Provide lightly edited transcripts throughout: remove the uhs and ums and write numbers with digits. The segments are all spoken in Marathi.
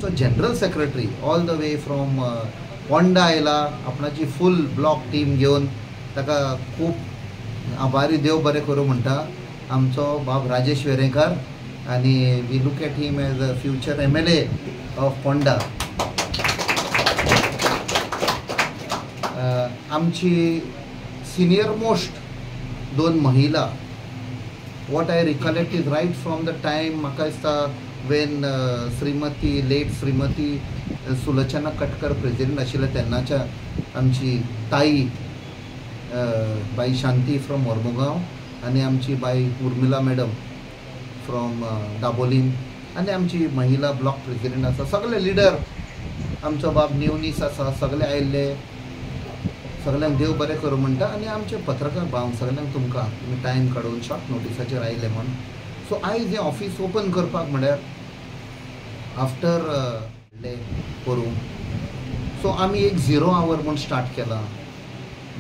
आमचो general secretary all the way from Ponda आयला आपणाची फूल ब्लॉक टीम घेवन ताका खूब आभारी देव बरें करूं म्हणटा आमचो बाब राजेश वेरेंकर आनी we look at him as a future MLA of Ponda. आमची सिनियर मोस्ट 2 महिला what I recollect is right from the time म्हाका दिसता when श्रीमती लेट श्रीमती सुलोचना कटकर प्रेसिडेंट आशिल्ले तेन्नाच्या आमची ताई बाई शांती फ्रॉम मोर्मुगांव आनी आमची बाई उर्मिला मॅडम फ्रॉम दाबोलीम आनी आमची महिला ब्लॉक प्रेसिडेंट आसा सगळे लिडर आमचो बाब न्यूनीस आसा सगळे आयिल्ले सगळ्यांक देव बरें करूं म्हणटा आनी आमचे पत्रकार भाव सगळ्यांक तुमकां तुमी टायम काडून शॉर्ट नोटिसाचेर आयले म्हण. सो आयज हें ऑफिस ओपन करपाक म्हळ्यार आफ्टर करूं सो आमी एक 0 hour म्हूण स्टार्ट केला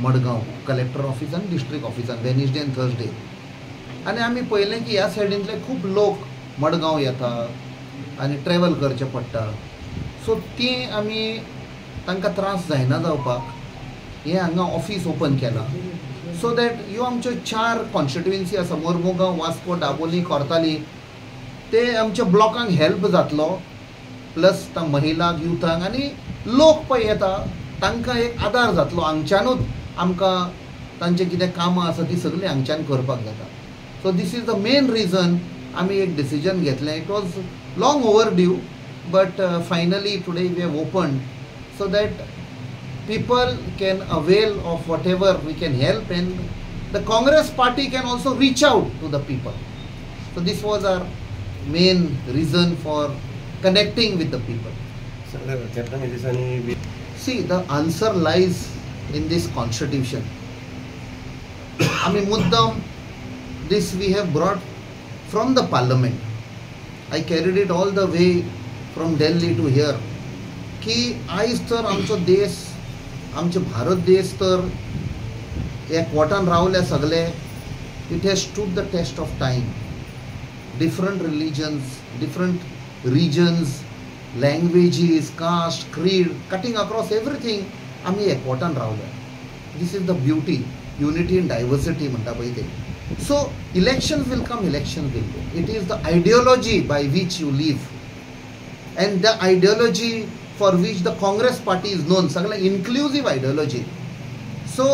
मडगांव कलेक्टर ऑफिस आनी डिस्ट्रिक्ट ऑफिसान वेनिसडे आनी थर्सडे. आनी आमी पळयलें की ह्या सायडींतले खूब लोक मडगांव येतात आनी ट्रॅवल करचें पडटा सो ती आमी तांकां त्रास जायना जावपाक हे हांगा ऑफिस ओपन केला सो दॅट ह्यो आमच्यो 4 कॉन्स्टिट्युएन्सी आसा मोर्मुगांव वास्को दाबोली कोर्ताली ते आमच्या ब्लॉकांक हेल्प जातलो प्लस महिलांक युथांक आनी लोक पळय येता तांकां एक आदार जातलो हांगच्यानूच आमकां तांचे कितें कामां आसा ती सगळीं हांगच्यान करपाक जाता. So this is the main reason आमी एक डिसिजन घेतलें. It was long overdue but finally today we have opened so that people can avail of whatever we can help and the Congress party can also reach out to the people. So this was our main reason for connecting with the people. See, the answer lies in this constitution. I mean, muddam, this we have brought from the parliament. I carried it all the way from Delhi to here. Ki आयज तर आमचो देश आमचे भारत देश तर एकवटान रावले सगळे. It has stood the test of time. Different religions different regions languages caste creed cutting across everything आमी एकवटान रावले. This is the beauty unity in diversity म्हणटा पळय ते. So elections will come elections will go. It is the ideology by which you live and the ideology for which the Congress party is known, sagla inclusive ideology. So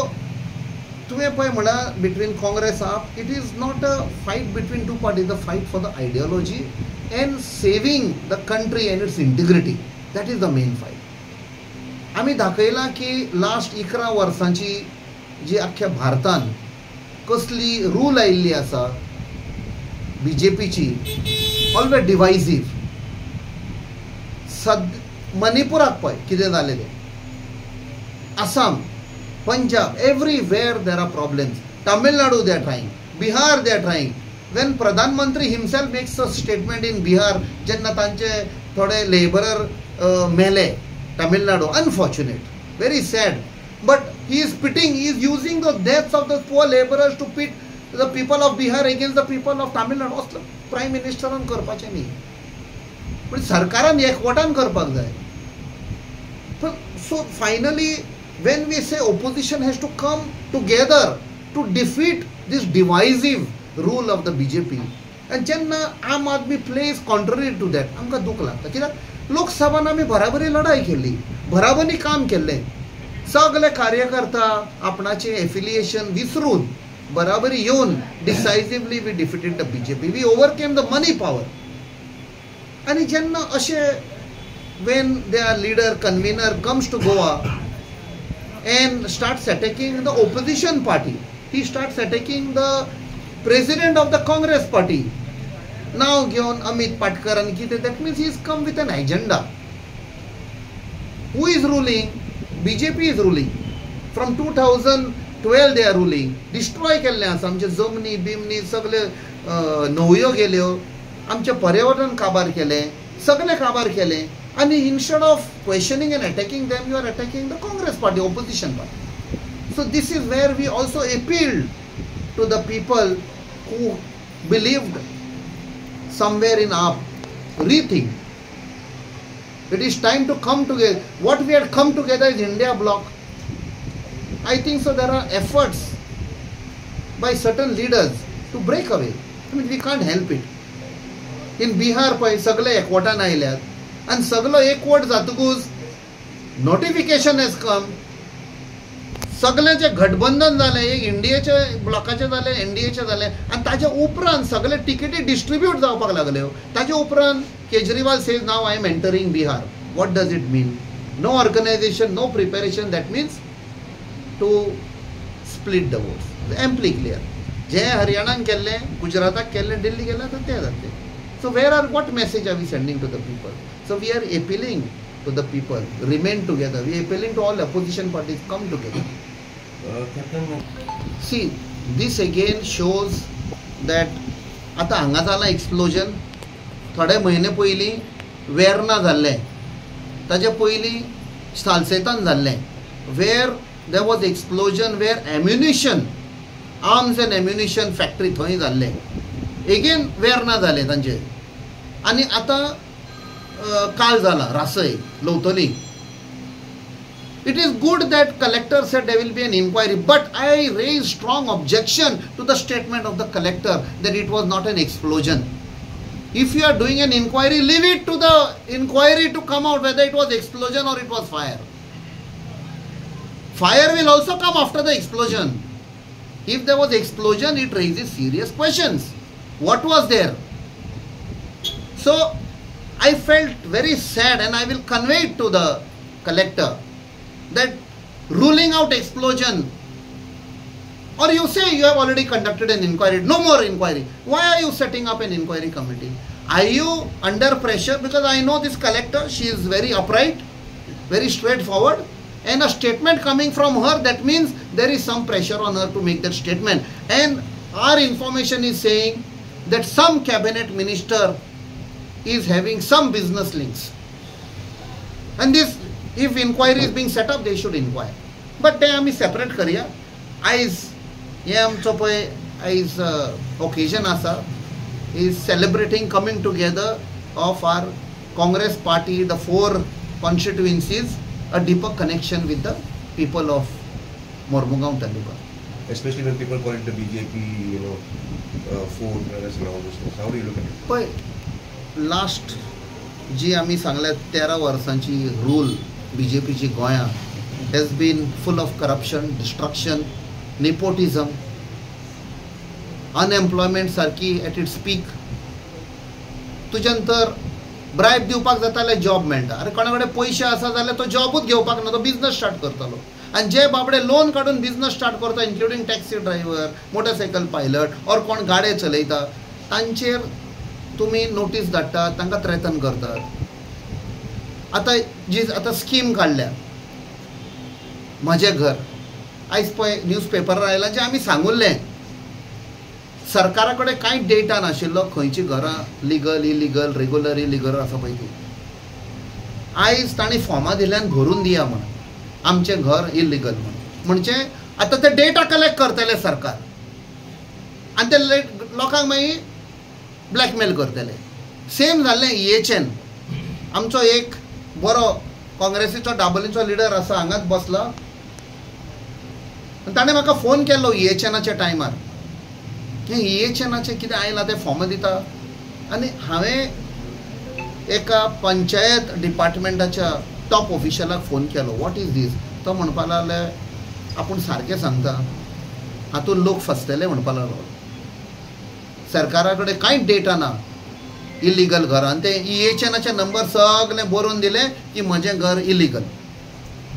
तुवें पळय म्हणा between Congress it is not a fight between two parties, the fight for the ideology and saving the country and its integrity. That is the main fight. आमी दाखयला की लास्ट 11 वर्सांची जी अख्ख्या भारतान कसली रूल आयिल्ली आसा BJPची ऑलवेज डिवायझीव. मणिपुराक पळय कितें जालें तें. Assam Punjab everywhere there are problems. Tamil Nadu they are trying. Bihar they are trying. When pradhanmantri himself makes a statement in Bihar जेन्ना तांचे थोडे लेबरर मेले Tamil Nadu unfortunate very sad but he is pitting he is using the deaths of the poor labourers to pit the people of Bihar against the people of Tamil Nadu. असलो प्रायम मिनिस्टरान करपाचें न्ही पण सरकारान एकवटान करपाक जाय. So finally when we say opposition has to come together to defeat this divisive rule of the BJP and jenna Aam Aadmi plays contrary to that आमकां दूख लागता. कित्याक लोकसभान आमी बराबरी लढाई केली बराबरी काम केल्लें. सगळे कार्यकर्ता आपणाचें एफिलिएशन विसरून बराबरी येवन decisively we defeated the BJP. We overcame the money power. आनी जेन्ना अशें when their leader convener comes to Goa and starts attacking the opposition party, he starts attacking the president of the Congress party. Now given Amit Patkar and Kite, that means he has come with an agenda. Who is ruling? BJP is ruling. From 2012 they are ruling. Destroy केल्लें आसा आमचे जमनी बिमनी सगळे न्हंयो गेल्यो आमचे पर्यावरण काबार केलें सगळे काबार केलें. And instead of questioning and attacking them, you are attacking the Congress party, opposition party. So this is where we also appealed to the people who believed somewhere in our rethink It is time to come together. What we had come together is India bloc. I think so there are efforts by certain leaders to break away. I mean, we can't help it. In Bihar पळय सगळे एकवटान आयल्यात आनी सगळो एकवट जातकूच नोटिफिकेशन हेज कम, सगळे जे गठबंधन जालें एक इंडियेचे ब्लॉकाचे जालें, एनडीएचे जालें आनी ताचे उपरांत सगळे टिकेटी डिस्ट्रिब्यूट जावपाक लागल्यो. ताचे उपरांत Kejriwal says now I am entering Bihar. What does it mean? No organisation, no preparation. That means to split the votes. Amply clear. जे हरियाणान केल्लें, गुजराताक केल्लें, दिल्ली केलें तर ते जातलें. So where are, what message are we sending to the people? So we are appealing to the people, remain together. We are appealing to all opposition parties, come together. See, this again shows that आता हांगा जालां एक्सप्लोजन. थोडे म्हयने पयलीं वेर्ना जाल्लें, ताचे पयलीं सालसेतान जाल्लें, वेर there was explosion, where ammunition, arms and ammunition factory थंय जाल्लें. एगेन वेर्ना जालें तांचे. आनी आतां काल जाला रासय लोवतली. It is good that collector said there will be an inquiry, but I raise strong objection to the statement of the collector that it was not an explosion. If you are doing an inquiry, leave it to the inquiry to come out whether it was explosion or it was fire. Fire will also come after the explosion. If there was explosion, it raises serious questions. What was there? So I felt very sad, and I will convey it to the collector that ruling out explosion, or you say you have already conducted an inquiry, no more inquiry. Why are you setting up an inquiry committee? Are you under pressure? Because I know this collector, she is very upright, very straightforward, and a statement coming from her, that means there is some pressure on her to make that statement. And our information is saying that some cabinet minister is having some business links, and this, if inquiry is being set up, they should inquire. But they are separate career. Aiz हे आमचो पळय आयज occasion आसा, is celebrating coming together of our Congress party, the 4 constituencies, a deeper connection with the people of Mormugao Taluka. Especially when people call it the BJP, food brothers and all those things. How do you look at it? पळय लास्ट जी आमी सांगल्यात 13 वर्सांची रूल BJPची गोंयां has been full of corruption, destruction, nepotism, unemployment सारकी at its peak. तुज्यानंतर ब्रायब दिवपाक जाता जाल्यार जॉब मेळटा. अरे कोणा कडेन पयशे आसा जाल्यार तो जॉबूच घेवपाक ना, तो बिझनस स्टार्ट करतलो. आनी जे बाबडे लोन काडून बिझनस स्टार्ट करता, including taxi driver, motorcycle pilot और कोण गाडे चलयता, तांचेर तुम्ही नोटीस धाडटात, तांकां थ्रेटन करतात. आतां स्कीम काडल्या म्हजें घर. आयज पळय न्यूज पेपरार आयलां जें आमी सांगुल्लें, सरकारा कडेन कांय डेटा नाशिल्लो खंयची घरां लिगल, इलिगल, रेग्युलर, इलिगल आसा पळय ती. आयज तांणी फॉर्मां दिल्यान भरून दिया म्हण, आमचें घर इलिगल म्हण. म्हणजे आतां ते डेटा कलेक्ट करतले सरकार, आनी ते लोकांक मागीर ब्लॅकमेल करतले. सेम जाल्लें EHN. आमचो एक बरो काँग्रेसीचो डाबलीचो लिडर आसा, हांगाच बसला. ताणें म्हाका फोन केल्लो EHNच्या टायमार की EHNचे कितें आयलां तें फॉर्म दिता. आनी हांवें एका पंचायत डिपार्टमेंटाच्या टॉप ऑफिशलाक फोन केलो, वॉट इज दीस. तो म्हणपा लागले आपूण सारकें सांगता, हातूंत लोक फसतले म्हणपा लागलो. सरकारा कडेन कांयच डेटा ना इलिगल घरान. ते EHNचे नंबर सगळे बरोवन दिले की म्हजें घर इलिगल,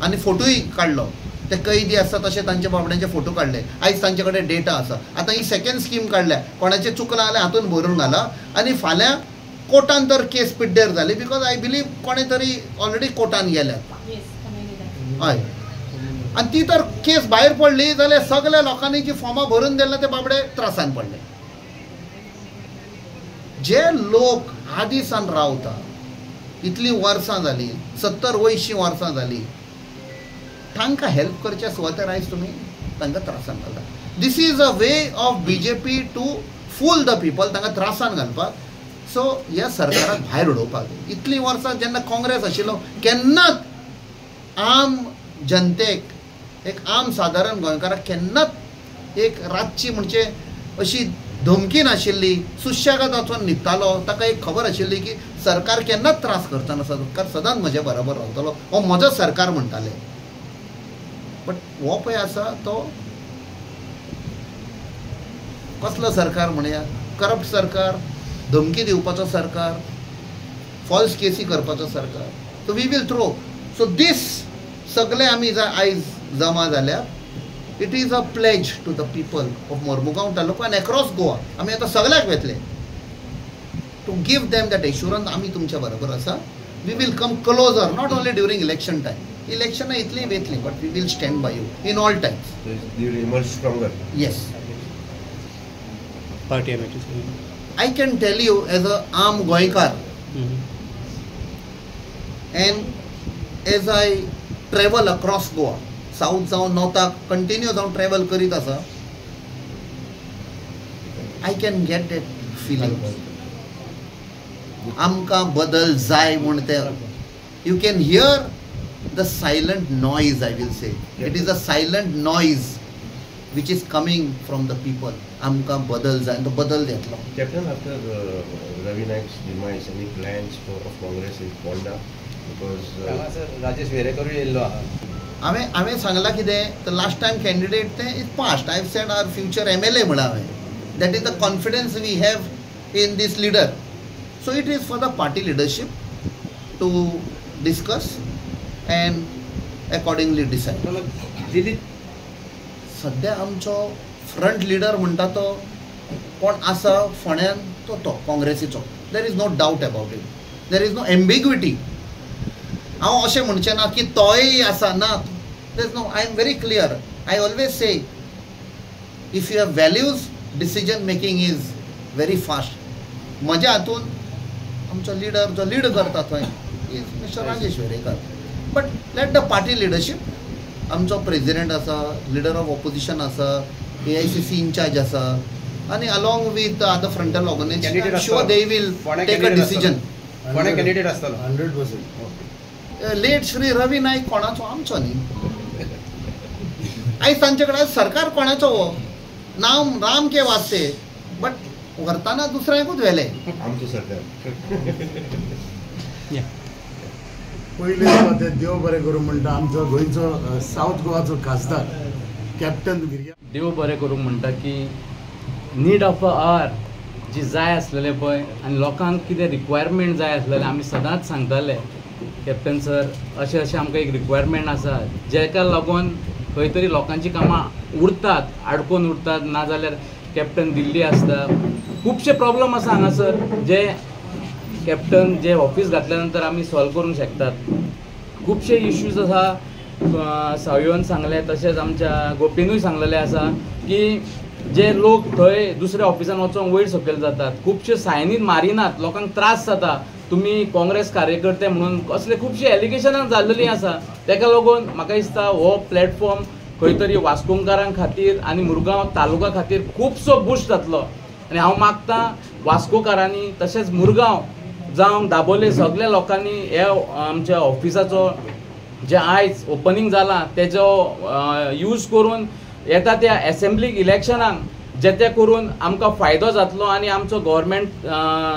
आनी फोटोय काडलो. ते कैदी आसता तशे तांचे बाबड्यांचे फोटो काडले. आयज तांचे कडेन डेटा आसा. आतां ही सेकंड स्कीम काडल्या, कोणाचें चुकलां जाल्यार हातूंत भरून घाला. आनी फाल्यां कोर्टान तर केस पिड्डेर जाली, बिकॉज आय बिलीव कोणे तरी ऑलरेडी कोर्टान गेल्यात. हय, आनी ती तर केस भायर पडली जाल्यार सगळ्या लोकांनी जी फॉर्मां भरून दिल्या ते बाबडे त्रासान पडले. जे लोक आदी सावन रावता, इतलीं वर्सां जालीं, 70-80 वर्सां जालीं, तांकां हेल्प करचे सुवातेर आयज तुमी तांकां त्रासान घालता. This is a way of BJP to fool the people, तांकां त्रासान घालपाक. सो ह्या सरकाराक भायर उडोवपाक जाय. इतलीं वर्सां जेन्ना काँग्रेस आशिल्लो केन्नाच आम जनतेक एक आम सादारण गोंयकाराक केन्नाच एक रातची म्हणजे अशी धमकी नाशिल्ली. सुशेगाद वचून न्हिदतालो. ताका एक खबर आशिल्ली की सरकार केन्नाच त्रास करचो ना. सरकार सदांच म्हजे बरोबर रावतलो. हो म्हजो सरकार म्हणटाले. बट हो पळय आसा तो कसलो सरकार म्हणया. करप्ट सरकार, धमकी दिवपाचो सरकार, फॉल्स केसी करपाचो सरकार. So we will throw. So दीस सगळे आमी आयज जमा जाल्या. It is a pledge to the people of Mormugao taluka आनी अक्रॉस गोवा. आमी आतां सगळ्याक वेतले to give them that assurance आमी तुमच्या बरोबर आसा. We will come closer, not only during election time. इलेक्शनां इतली वेतली but we will stand by you in all times. Yes. Party I can tell you as a arm Goikar and as I travel across Goa, south जावन north continue जावन travel करीत आसा, I can get that feeling. आमकां बदल जाय म्हण ते you can hear the silent noise. I will say it is a silent noise which is coming from the people. आमकां बदल जाय, तो बदल येतलो. Captain, after Ravi Naik's demise, any plans of Congress in Ponda? Because Rajesh Verekar येयल्लो आहा. हांवें सांगलां कितें, द लास्ट टायम कॅन्डिडेट तें is past. I have said our future MLA म्हणून हांवें. That is the confidence we have in this leader. So it is for the party leadership to discuss and accordingly decide. सध्या आमचो फ्रंट लिडर म्हणटा तो कोण आसा फोंड्यान तो काँग्रेसीचो. There is no doubt about it. There is no ambiguity. हांव अशें म्हणचें ना की तोय आसा ना. There is no. I am very clear. I always say if you have values decision making is very fast. म्हज्या हातून आमचो लिडर जो लीड करता थंय is mister Rajesh Verekar. But let the party leadership. आमचो प्रेसिडेंट आसा, लिडर ऑफ ऑपोजिशन आसा, AICC इंचार्ज आसा, आनी along with other frontal organisation sure they will take a decision. कोणे कॅन्डिडेट आसतलो? 100%. लेट श्री रवी नाईक कोणाचो? आमचो न्ही. आयज तांचे कडेन सरकार कोणाचो हो? नांव राम के वास्ते बट व्हरताना दुसऱ्याकूच व्हेले. आमचो सरकार. पयले ते देव बरें करूं म्हणटा आमचो गोंयचो सावथ गोवाचो खासदार कॅप्टन गिर्या देव बरें करूंक म्हणटा की नीड ऑफ अ आवर जी जाय आसलेलें पळय आनी लोकांक कितें रिक्वायरमेंट जाय आसलेलें आमी सदांच सांगताले कॅप्टन सर अशें अशें आमकां एक रिक्वायरमेंट आसा जेका लागून खंय तरी लोकांची कामां उरतात, आडकोन उरतात, नाजाल्यार कॅप्टन दिल्ली आसता. खुबशे प्रॉब्लम आसा हांगासर जे कॅप्टन जे ऑफीस घातल्या नंतर आमी सॉल्व करूंक शकतात. खुबशे इश्यूज आसा. सावयन सांगले तशेंच आमच्या गोपीनूय सांगलेलें आसा की जे लोक थंय दुसऱ्या ऑफिसान वचोंक वयर सकयल जातात, खुबशे सायनीत मारिनात, लोकांक त्रास जाता. तुमी काँग्रेस कार्यकर्ते म्हणून कसले खुबशी एलिगेशनां जाल्लेलीं आसा. ताका लागून म्हाका दिसता हो प्लॅटफॉर्म खंय तरी वास्कोकारां खातीर आनी मुरगांव तालुका खातीर खुबसो बूस्ट जातलो. आनी हांव मागतां वास्कोकारांनी तशेंच मुरगांव जावं दाबोले सगळ्या लोकांनी हे आमच्या ऑफिसाचो जे आयज ओपनिंग जाला तेजो यूज करून येता त्या असेंब्लीक इलेक्शनाक जेते करून आमकां फायदो जातलो आनी आमचो गव्हर्मेंट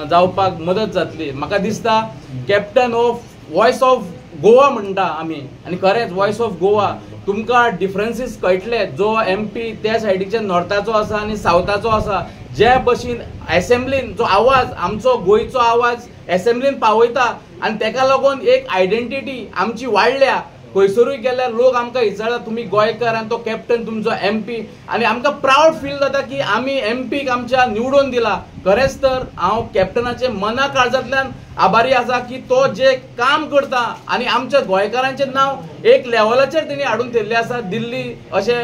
जावपाक मदत जातली. म्हाका दिसता captain of voice of Goa म्हणटा आमी आनी खरेंच वॉयस ऑफ गोवा. तुमकां डिफरन्सीस कळटले जो MP त्या सायडीच्या नॉर्थाचो आसा आनी सावथाचो आसा. जे भशेन असेंब्लीन जो आवाज आमचो गोंयचो आवाज असेंब्लीन पावयता आनी ताका लागून एक आयडेंटिटी आमची वाडल्या. खंयसरूय गेल्यार लोक आमकां विचारता तुमी गोंयकार आनी तो कॅप्टन तुमचो MP आनी आमकां प्रावड फील जाता की आमी MPक आमच्या निवडून दिला. खरेंच तर हांव कॅप्टनाचे मना काळजांतल्यान आभारी आसा की तो जे काम करता आनी आमच्या गोंयकारांचें नांव एक लेवलाचेर तेणी हाडून थेल्लें आसा. दिल्ली अशे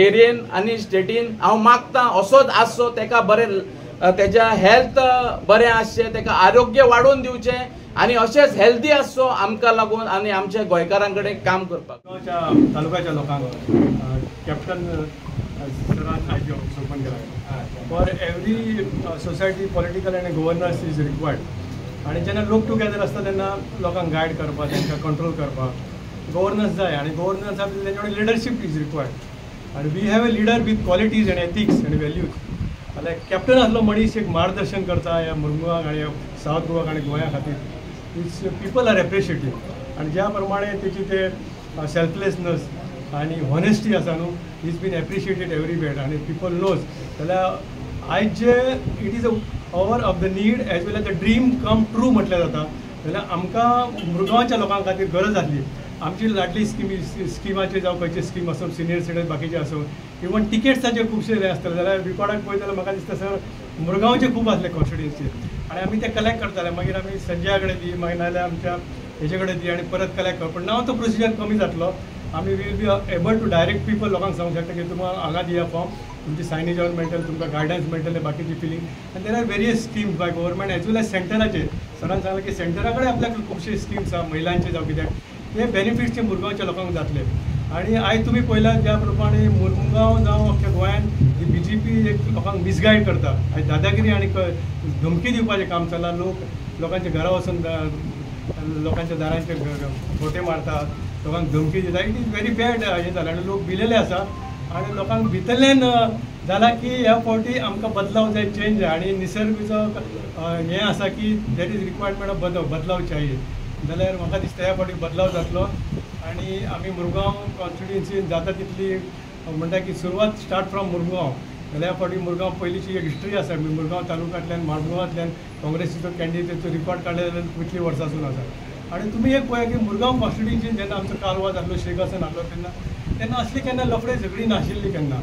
एरियेन आनी स्टेटीन हांव मागतां असोच आसचो, ताका बरें तेज्या हेल्थ बरें आसचें, ताका आरोग्य वाडोवन दिवचें आनी अशेंच हेल्दी आसचो आमकां लागून आनी आमच्या गोंयकारां कडेन काम करपाक. तालुक्याच्या लोकांक कॅप्टन सरान आयज ऑफिस ओपन केला. फॉर एवरी सोसायटी पॉलिटिकल आनी गव्हर्नन्स इज रिक्वायर्ड. आनी जेन्ना लोक टुगेदर आसता तेन्ना लोकांक गायड करपाक, तांकां कंट्रोल करपाक गव्हर्नन्स जाय. आनी गव्हर्नन्स आसा तेच्या कडेन लिडरशीप इज रिक्वायर्ड. आनी we have a leader with qualities and ethics and values. जाल्यार कॅप्टन आसलो मनीस एक मार्गदर्शन करता ह्या मुरमुगांक आनी सावथ गोवाक आनी गोंया खातीर. It's people are appreciative. आनी ज्या प्रमाणे तेची ते सेल्फलेसनस आनी हॉनेस्टी आसा न्हू, इज बीन एप्रिशिएटेड एवरीवेर. आनी पीपल नोज जाल्यार आयज जे it is a hour of the need as well as the dream come true म्हटलें जाता. जाल्यार आमकां मुरगांवच्या लोकां खातीर गरज आसली. आमची लाडली स्किमाचे जावं खंयची स्कीम आसूं, सिनियर सिटीजन बाकीचे आसूं, इवन टिकेट्साचे खुबशे हे आसतले. जाल्यार रिकॉर्डाक पळयत जाल्यार म्हाका दिसता सर मुरगांवचे खूब आसले कॉन्स्टिट्युएन्सी. आनी आमी ते कलेक्ट करताले. मागीर आमी संजया कडेन दी, मागीर नाजाल्यार आमच्या हेजे कडेन दी आनी परत कलेक्ट कर. पूण नाव तो प्रोसिजर कमी जातलो. आमी will be able to direct people लोकांक सांगूंक शकता की तुमकां हांगा दिया फॉर्म, तुमची सायनेज ऑन मेळटलें, तुमकां गायडन्स मेळटलें, बाकीची फिलींग. आनी there are various schemes by government as well as सेंटराचे. सरान सांगलें की सेंटरा कडेन आपल्याक खुबशे स्किम्स आसा महिलांचे जावं कित्याक ते बेनिफिट्स मुरगांवच्या लोकांक जातले. आनी आयज तुमी पळयलां ज्या प्रमाणे मुरगांव जावं अख्ख्या गोंयान ही BJP एक लोकांक मिसगायड करता. आयज दादागिरी आनी धमकी दिवपाचें काम चल्लां. लोकांच्या घरा वचून लोकांच्या दारांचेर खोटे मारतात, लोकांक धमकी दिता. इट इज व्हेरी बॅड हें जालां. आनी लोक भिलेले आसा. आनी लोकांक भितरल्यान जालां की ह्या फावटी आमकां बदलाव जाय, चेंज जाय. आनी निसर्गाचो हें आसा की देर इज रिक्वायरमेंट ऑफ बदलाव चाहिए. जाल्यार म्हाका दिसता ह्या फावटी बदलाव जातलो. आनी आमी मुरगांव कॉन्स्टिट्युएन्सीन जाता तितली म्हणटा की सुरवात स्टार्ट फ्रॉम मुरगांव. जाल्यार ह्या फावटी मुरगांव पयलींची एक हिस्ट्री आसा. मुरगांव तालुक्यांतल्यान माडगांवांतल्यान काँग्रेसीचो कॅन्डिडेटीचो रिकॉर्ड काडले जाल्यार कितली वर्सांसून आसा. आनी तुमी एक पळया की मुरगांव कॉन्स्टिट्युएन्सीन जेन्ना आमचो कालवा जाल्लो, शेगासन आहलो तेन्ना असली केन्ना लफडे झगडी नाशिल्ली केन्ना.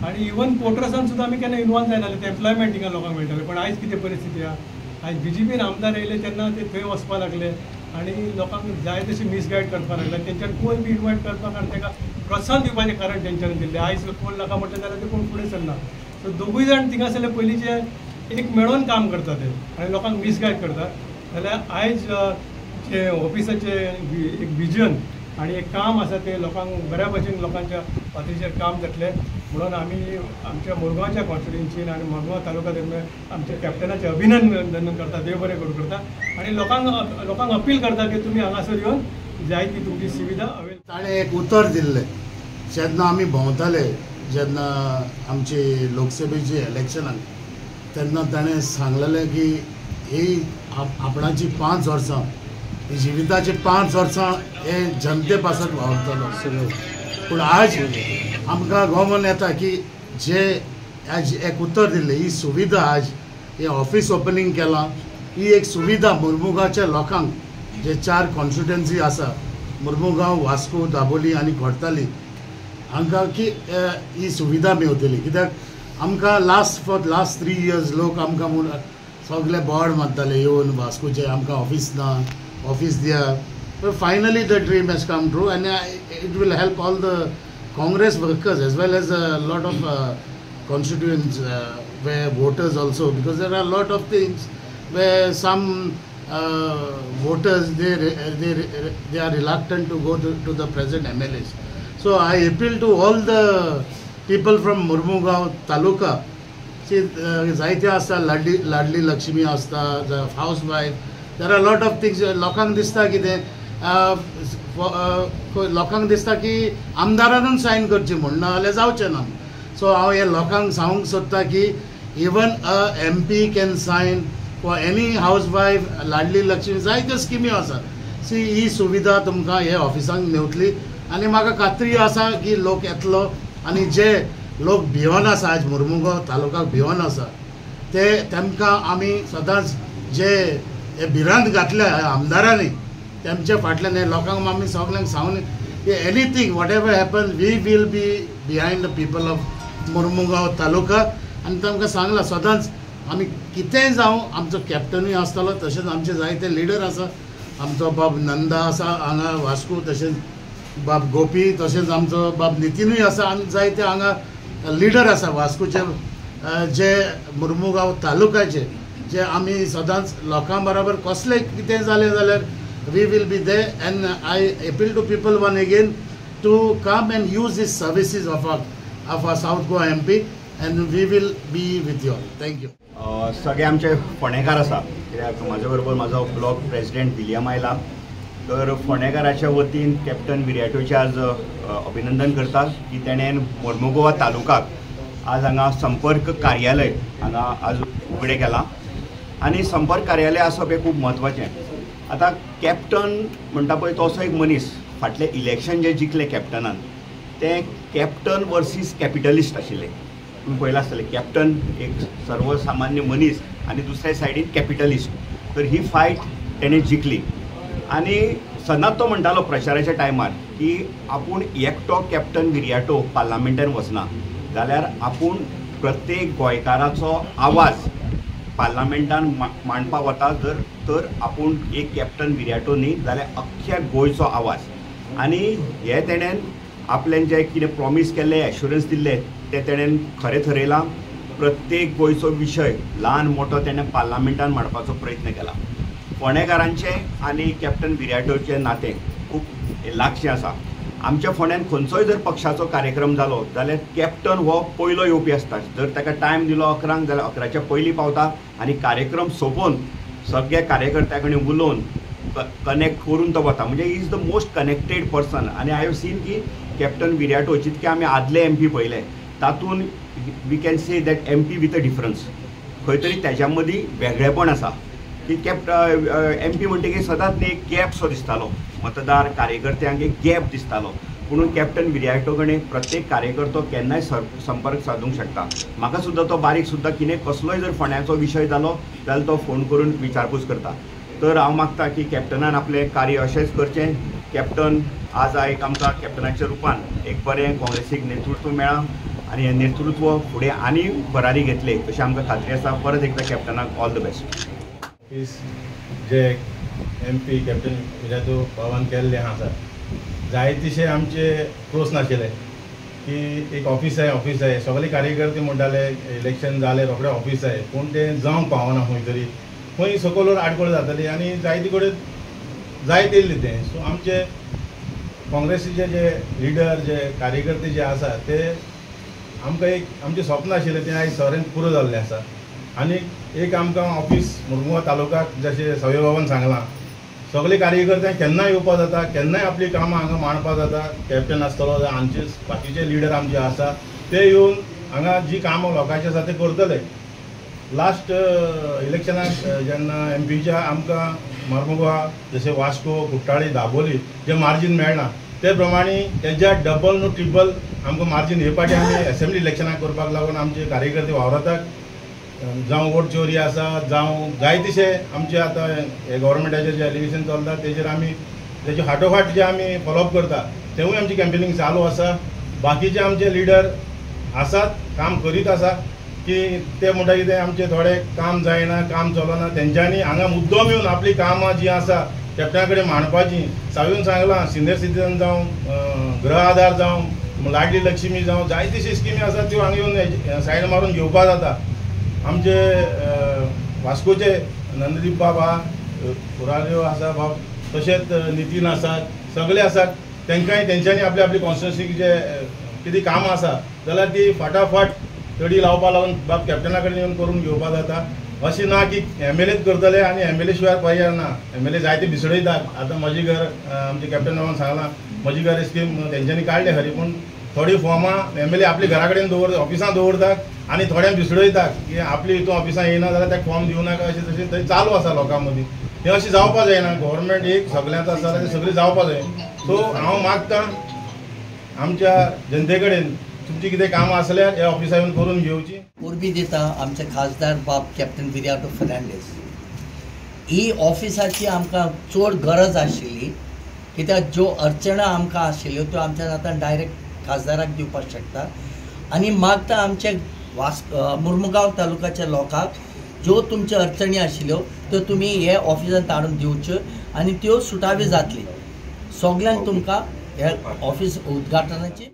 आनी इवन पोर्टर्सान सुद्दां आमी केन्ना इनवॉल्व जायनासले. ते एम्प्लॉयमेंट हिंगा लोकांक मेळटालें. पण आयज कितें परिस्थिती आहा, आयज BJPन आमदार येयले तेन्ना ते थंय वचपाक लागले आनी लोकांक जाय तशी मिसगायड करपाक लागले. तेंच्यान कोण बी इन्वायट करपाक आनी ताका प्रोत्साहन दिवपाचें कारण तेंच्यांनी दिल्लें. आयज कोण नाका म्हटलें जाल्यार ते कोण फुडें सरना. सो दोगूय जाण थिंगासरले पयलींचे एक मेळोन काम करता ते आनी लोकांक मिसगायड करता. जाल्यार आयज जे ऑफिसाचे एक विजन आनी एक काम आसा ते लोकांक बऱ्या भशेन लोकांच्या फाटीचेर काम जातलें. म्हणून आमी आमच्या मुरगांवच्या कॉन्स्टिट्युएन्सीन आनी मुरगांव तालुका दरम्यान आमच्या कॅप्टनाचें अभिनंदन करता, देव बरें करूं करता. आनी लोकांक अपील करता की तुमी हांगासर येवन जाय ती तुमची सुविधा अवेल. ताणें एक उतर दिल्लें जेन्ना आमी भोंवताले, जेन्ना आमची लोकसभेची इलेक्शनाक, तेन्ना ताणें सांगलेलें की ही आपणाची 5 वर्सां, ही जिविताची 5 वर्सां हे जनते पासत वावरतलो. पूण आज आमकां गोमन येता की जे आज एक उतर दिल्लें, ही सुविधा आज हे ऑफिस ओपनिंग केलां, ही एक सुविधा मुरमुगांवच्या लोकांक जे 4 कॉन्स्टिट्युएन्सी आसा, मुरमुगांव, वास्को, दाबोली आनी खोर्ताली, हांकां की ही सुविधा मेळटली. कित्याक आमकां फॉर लास्ट 3 years लोक आमकां सगळे बोर्ड मारताले येवन वास्कोचे, आमकां ऑफिस ना, ऑफिस दिया. But finally the dream has come true, and it will help all the Congress workers as well as a lot of constituents where voters also, because there are a lot of things where some voters they are reluctant to go to the present MLAs. So I appeal to all the people from Murmugaon Taluka. See, जायते आसता, लाडली लक्ष्मी आसता, housewife. There are a lot of things. लोकांक दिसता कितें, लोकांक दिसता की आमदारानूच सायन करची म्हूण, ना जाल्यार जावचें ना. सो हांव हे लोकांक सांगूंक सोदता की even a MP can sign for any housewife, Ladli Lakshmi, जायत्यो स्किमी आसा. सी ही सुविधा तुमकां हे ऑफिसांक मेळटली. आनी म्हाका खात्री आसा की लोक येतलो. आनी जे लोक भिवन आसा, आज मुरमुगांव तालुकाक भिवन आसा, तेमकां आमी सदांच जे हे भिरांत घातल्या आमदारांनी, तेमच्या फाटल्यान हे लोकांक आमी सगळ्यांक सांगून की anything whatever happen we will be behind the people of Mormugao taluka. आनी तांकां सांगलां सदांच आमी कितेंय जावं, आमचो कॅप्टनूय आसतलो, तशेंच आमचे जायते लिडर आसा. आमचो बाब नंदा आसा हांगा वास्को, तशेंच बाब गोपी, तशेंच आमचो बाब नितीनूय आसा. आनी जायते हांगा लिडर आसा वास्कोचे, जे मुरमुगांव तालुक्याचे, जे आमी सदांच लोकां बरोबर कसलें कितें जालें जाल्यार we will be there. And I appeal to people once again to come and use these services of our of our South Goa MP, and we will be with you all. Thank you. सगळे आमचे फोंडेकार आसा, कित्याक म्हाजे बरोबर म्हाजो ब्लॉक प्रेसिडेंट विलियम आयला. तर फोंडेकाराच्या वतीन कॅप्टन विराटोचे आज अभिनंदन करता की तेणें मोर्मुगांव तालुकाक आज हांगा संपर्क कार्यालय हांगा आज उगडें केलां. आनी संपर्क कार्यालय आसप हें खूब म्हत्वाचें. आतां कॅप्टन म्हणटा पळय तो असो एक मनीस, फाटलें इलेक्शन जें जिखलें कॅप्टनान तें कॅप्टन वर्सीस कॅपिटलिस्ट आशिल्लें. तुम्ही पळयलां आसतलें, कॅप्टन एक सर्वसामान्य मनीस आनी दुसऱ्या सायडीन कॅपिटलिस्ट. तर ही फायट तेणें जिखली. आनी सदांच तो म्हणटालो प्रचाराच्या टायमार की आपूण एकटो कॅप्टन विराटो पार्लमेंटान वचना, जाल्यार आपूण प्रत्येक गोंयकाराचो आवाज पार्लमेंटान मांडपाक वता. तर आपूण एक कॅप्टन विराटो न्ही जाल्यार अख्ख्या गोंयचो आवाज. आनी हे तेणेन आपल्यान जें कितें प्रॉमीस केल्लें, एश्युरन्स दिल्लें ते तेणेन खरें थरयलां. प्रत्येक गोंयचो विशय ल्हान मोठो तेणें पार्लमेंटान मांडपाचो प्रयत्न केला. फोंडेकारांचें आनी कॅप्टन विराटोचें नातें खूब लागचें आसा. आमच्या फोंड्यान खंयचोय जर पक्षाचो कार्यक्रम जालो जाल्यार कॅप्टन हो पयलो येवपी आसता. जर ताका टायम दिलो 11 जाल्यार 11च्या पयलीं पावता आनी कार्यक्रम सोंपोवन सगळ्या कार्यकर्त्यां कडेन उलोवन कनेक्ट करून तो वता. म्हणजे is the most connected person. आनी आय हॅव सीन की कॅप्टन विराटो जितके आमी आदले MP पळयले तातूंत we can say that MP with a difference. खंय तरी तेज्या मदीं वेगळेपण आसा की MP म्हणटकीर सदांच न्ही एक गॅप सो दिसतालो, मतदार कार्यकर्त्यांक एक गॅप दिसतालो. म्हणून कॅप्टन विराटो कडेन प्रत्येक कार्यकर्तो केन्नाय संपर्क साधूंक शकता. म्हाका सुद्दां तो बारीक सुद्दां कितें कसलोय जर फोंड्याचो विशय जालो जाल्यार तो फोन करून विचारपूस करता. तर हांव मागता की कॅप्टनान आपलें कार्य अशेंच करचें. कॅप्टन आज एक आमकां कॅप्टनाच्या रुपान एक बरें काँग्रेसीक नेतृत्व मेळ्ळां आनी हें नेतृत्व फुडें आनी भरारी घेतले अशी आमकां खात्री आसा. परत एकदां कॅप्टनाक ऑल द बेस्ट. जे MP कॅप्टन विराटो बाबान केल्लें आसा, जायतीशे आमचे प्रश्न आशिल्ले की एक ऑफिस आहे सगळे कार्यकर्ते म्हणटाले इलेक्शन जालें रोखडें ऑफिस आहे, पूण तें जावंक पावना. खंय तरी खंय सकयल आडखळ जाताली आनी जायते कडेन जायत येयल्लें तें. सो आमचे काँग्रेसीचे जे लिडर जे कार्यकर्ते जे आसा ते आमकां एक आमचें स्वप्न आशिल्लें तें आयज सगळ्यांक पुरो जाल्लें आसा. आनी एक आमकां ऑफिस मुरमुगांव तालुकाक जशें सवय बाबान सांगलां, सगळे कार्यकर्त्यांक केन्नाय येवपा जाता, केन्नाय आपली कामां हांगा मांडपा जाता. कॅप्टन आसतलो जाल्यार आमचे बाकीचे लिडर आमचे आसा ते येवन हांगा जी कामां लोकांची आसा ते करतले. लास्ट इलेक्शनाक जेन्ना MPच्या आमकां मुरमुगांव जशें वास्को, कुट्टाळी, दाबोली जे मार्जीन मेळना ते प्रमाणे तेज्या डबल न्हू ट्रिबल आमकां मार्जीन हे फाटी आमी असेंब्ली इलेक्शनाक करपाक लागून आमचे कार्यकर्ते वावरतात. जावं वोट चोरी आसा, जावं जायतीशे आमचे आतां हे गव्हर्मेंटाचेर जे एलिगेशन चलता तेजेर आमी तेजे फाटोफाट जे आमी फॉलोअप करता तेवूय आमची कॅम्पेनिंग चालू आसा. बाकीचे आमचे लिडर आसात, काम करीत आसा की ते म्हणटा कितें आमचे थोडे काम जायना, काम चलना, तेंच्यांनी हांगा मुद्दम येवन आपली कामां जी आसा कॅप्टना कडेन मांडपाची. साविन सांगलां सिनियर सिटीजन जावं गृह आधार जावं लाडली लक्ष्मी जावं जायतीशी स्किमी आसात त्यो हांगा येवन सायड मारून घेवपा जाता. आमचे वास्कोचे नंददीप बाबा, पुराल्यो आसा बाब, तशेंच नितीन आसात, सगळे आसात. तेंकांय तेंच्यांनी आपली आपली कॉन्स्टिट्युन्सीक जे कितें कामां आसा जाल्यार ती फाटाफाट तडी लावपा लागून बाब कॅप्टना कडेन येवन करून घेवपा जाता. अशें ना की MLAच करतले आनी MLA शिवाय पर्याय ना. MLA जायते भिसडयतात. आतां म्हजी घर आमचे कॅप्टन बाबान सांगलां म्हजी घर स्कीम तेंच्यांनी काडले खरी, पूण थोडी फॉर्मां MLA आपली घरा कडेन ऑफिसांत दवरतात आनी थोड्यांक भिसडयतात की आपली हितून ऑफिसांत येयना जाल्यार ताका फॉर्म दिवं नाका अशें तशें थंय चालू आसा लोकां मदीं. तें अशें जावपा जायना. गव्हर्मेंट एक सगळ्यांत आसा जाल्यार सगळीं जावपा जाय. सो हांव मागतां आमच्या जनते कडेन तुमची कितें कामां आसल्यार ह्या ऑफिसांत येवन करून घेवची. उर्बी दिता आमचे खासदार बाब कॅप्टन विराटो फर्नांडीस. ही ऑफिसाची आमकां चड गरज आशिल्ली कित्याक ज्यो अडचणां आमकां आशिल्ल्यो त्यो आमच्यान आतां डायरेक्ट खासदाराक दिवपाक शकता. आनी मागता आमच्या मुरमुगांव तालुक्याच्या लोकांक ज्यो तुमच्यो अडचणी आशिल्ल्यो त्यो तुमी हे ऑफिसांत हाडून दिवच्यो आनी त्यो सुटाव्यो जातली. सगल्यांक तुमकां ह्या ऑफिस उद्घाटनाची